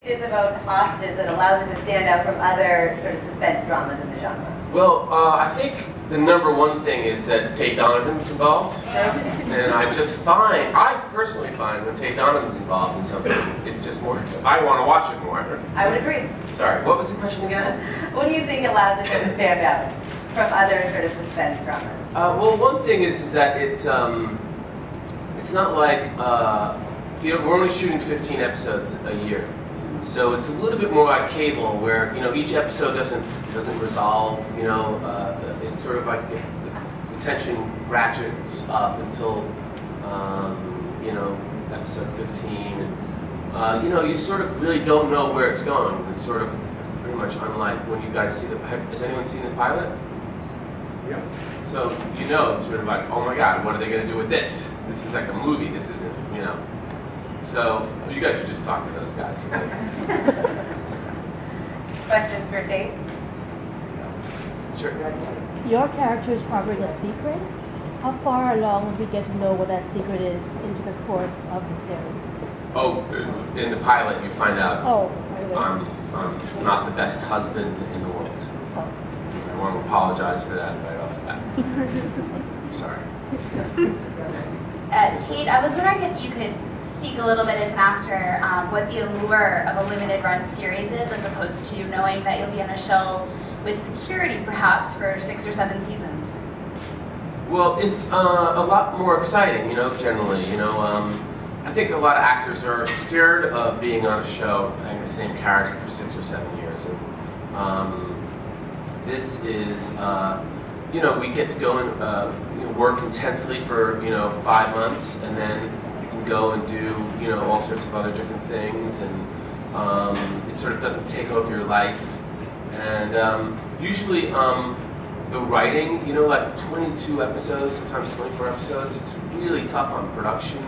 It is about hostages that allows it to stand out from other sort of suspense dramas in the genre? Well, I think the number one thing is that Tate Donovan's involved. And I personally find when Tate Donovan's involved in something, it's just more, I want to watch it more. I would agree. Sorry, what was the question again? What do you think allows it to stand out from other sort of suspense dramas? Well, one thing is that it's not like, we're only shooting 15 episodes a year. So it's a little bit more like cable, where each episode doesn't resolve. It's sort of like the tension ratchets up until episode 15, and you sort of really don't know where it's going. It's sort of pretty much unlike when you guys see has anyone seen the pilot? Yeah. So it's sort of like, oh my God, what are they going to do with this? This is like a movie. This isn't, So you guys should just talk to those guys. Questions for Tate? Sure. Your character is harboring a secret. How far along would we get to know what that secret is into the course of the series? Oh, in the pilot you find out Really? I'm not the best husband in the world. Oh. I want to apologize for that right off the bat. I'm sorry. Tate, I was wondering if you could speak a little bit as an actor what the allure of a limited run series is, as opposed to knowing that you'll be on a show with security perhaps for 6 or 7 seasons. Well, it's a lot more exciting, generally. I think a lot of actors are scared of being on a show playing the same character for 6 or 7 years. And this is, we get to go and work intensely for 5 months, and then you can go and do all sorts of other different things, and it sort of doesn't take over your life. And usually the writing, like 22 episodes, sometimes 24 episodes, it's really tough on production,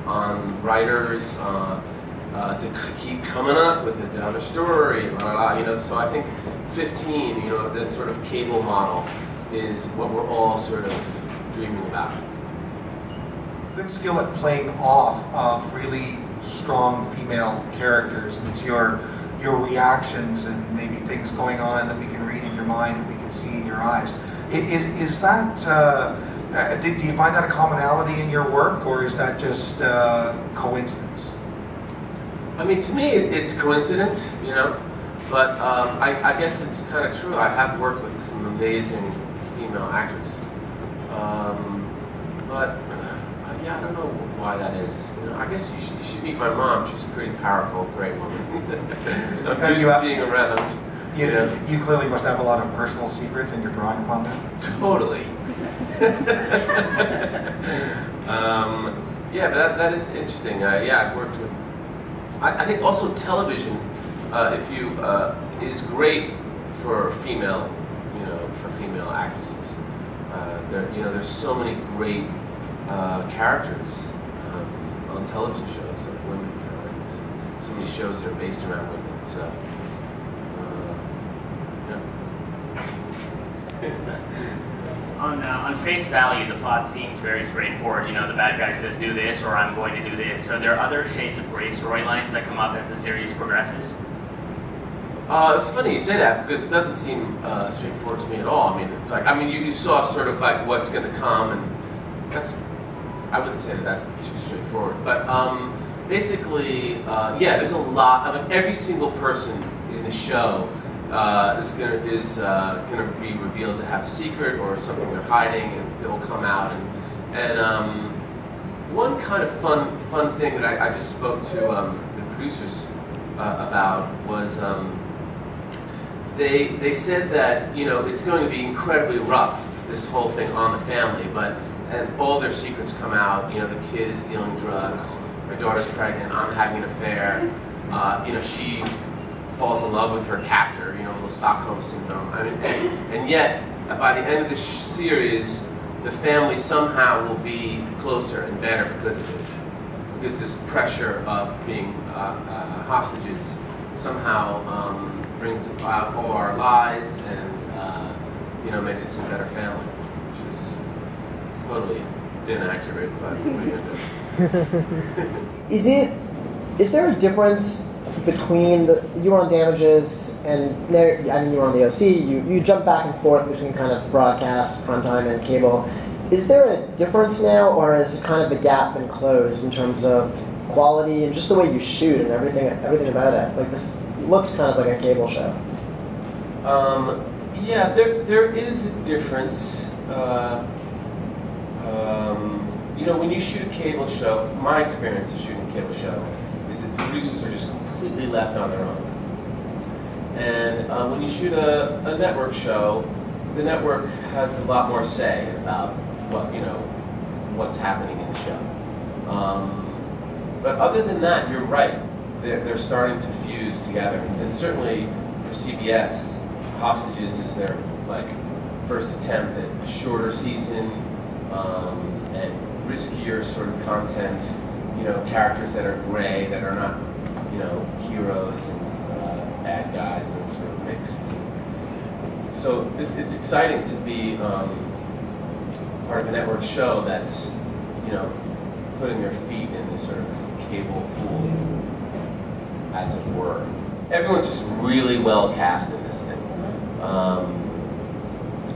on writers, to keep coming up with another story, blah, blah, blah, So I think 15, this sort of cable model is what we're all sort of dreaming about. Good skill at playing off of really strong female characters, and it's your reactions and maybe things going on that we can read in your mind, that we can see in your eyes. Is that, do you find that a commonality in your work, or is that just coincidence? I mean, to me, it's coincidence, but I guess it's kind of true. I have worked with some amazing female actors. But yeah, I don't know why that is. I guess you should meet my mom. She's a pretty powerful, great woman. So I'm used to being around. You clearly must have a lot of personal secrets, and you're drawing upon them. Totally. Yeah, but that is interesting. Yeah, I've worked with. I think also television, is great for female, for female actresses. There's so many great characters on television shows of women, and so many shows are based around women. So, On face value, the plot seems very straightforward. The bad guy says do this, or I'm going to do this. Are there other shades of gray storylines that come up as the series progresses? It's funny you say that, because it doesn't seem straightforward to me at all. I mean, it's like, you saw sort of like what's going to come, and I wouldn't say that that's too straightforward. But basically, yeah, there's a lot. Every single person in the show is gonna be revealed to have a secret or something they're hiding, and it will come out. And one kind of fun thing that I just spoke to the producers about was they said that it's going to be incredibly rough, this whole thing on the family, and all their secrets come out. The kid is dealing drugs, my daughter's pregnant, I'm having an affair. She falls in love with her captor, a little Stockholm syndrome. And yet, by the end of the series, the family somehow will be closer and better because of it. Because this pressure of being hostages somehow brings out all our lies and makes us a better family, which is totally inaccurate, but what are you gonna do? Is there a difference between you were on Damages and you were on the OC. You jump back and forth between kind of broadcast, primetime, and cable. Is there a difference now, or has kind of the gap been closed in terms of quality and just the way you shoot and everything about it? Like, this looks kind of like a cable show. Yeah, there is a difference. You know, when you shoot a cable show, my experience of shooting a cable show is that the producers are just completely left on their own. And when you shoot a network show, the network has a lot more say about what's happening in the show. But other than that, you're right. They're starting to fuse together. And certainly for CBS, Hostages is their first attempt at a shorter season and riskier sort of content. You know, characters that are gray, that are not heroes and bad guys. They're sort of mixed. So it's exciting to be part of a network show that's putting their feet in this sort of cable pool, as it were. Everyone's just really well cast in this thing.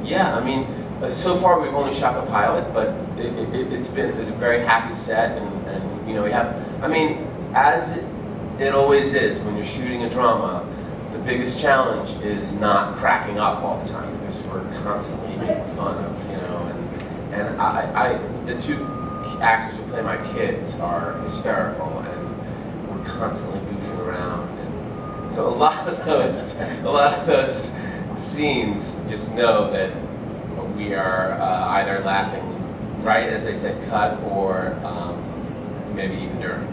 Yeah, I mean, so far we've only shot the pilot, but it's a very happy set, and we have, I mean, as it always is when you're shooting a drama, the biggest challenge is not cracking up all the time, because we're constantly making fun of, and the two actors who play my kids are hysterical, and we're constantly goofing around, and so a lot of those scenes just know that we are either laughing right as they said cut, or maybe even during.